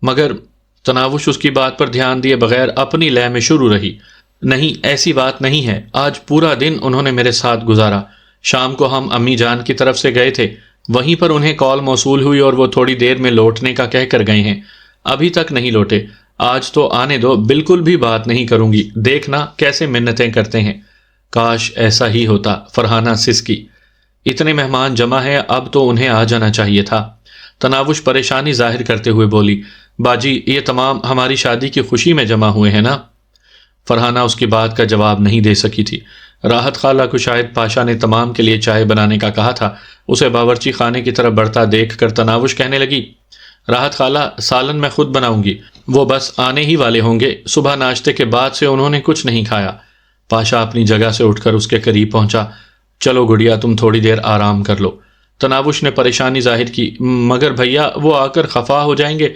मगर तनावुश उसकी बात पर ध्यान दिए बगैर अपनी लय में शुरू रही। नहीं, ऐसी बात नहीं है। आज पूरा दिन उन्होंने मेरे साथ गुजारा। शाम को हम अम्मी जान की तरफ से गए थे। वहीं पर उन्हें कॉल मौसूल हुई और वो थोड़ी देर में लौटने का कह कर गए हैं। अभी तक नहीं लौटे। आज तो आने दो, बिल्कुल भी बात नहीं करूंगी। देखना कैसे मिन्नतें करते हैं। काश ऐसा ही होता। फरहाना सिसकी। इतने मेहमान जमा हैं, अब तो उन्हें आ जाना चाहिए था। तनावुश परेशानी जाहिर करते हुए बोली, बाजी ये तमाम हमारी शादी की खुशी में जमा हुए हैं ना। फरहाना उसकी बात का जवाब नहीं दे सकी थी। राहत खाला को शायद पाशा ने तमाम के लिए चाय बनाने का कहा था। उसे बावर्ची खाने की तरफ बढ़ता देख कर तनावुश कहने लगी, राहत खाला सालन मैं खुद बनाऊंगी। वो बस आने ही वाले होंगे। सुबह नाश्ते के बाद से उन्होंने कुछ नहीं खाया। पाशा अपनी जगह से उठकर उसके करीब पहुंचा। चलो गुड़िया, तुम थोड़ी देर आराम कर लो। तनावुश ने परेशानी जाहिर की, मगर भैया वो आकर खफा हो जाएंगे।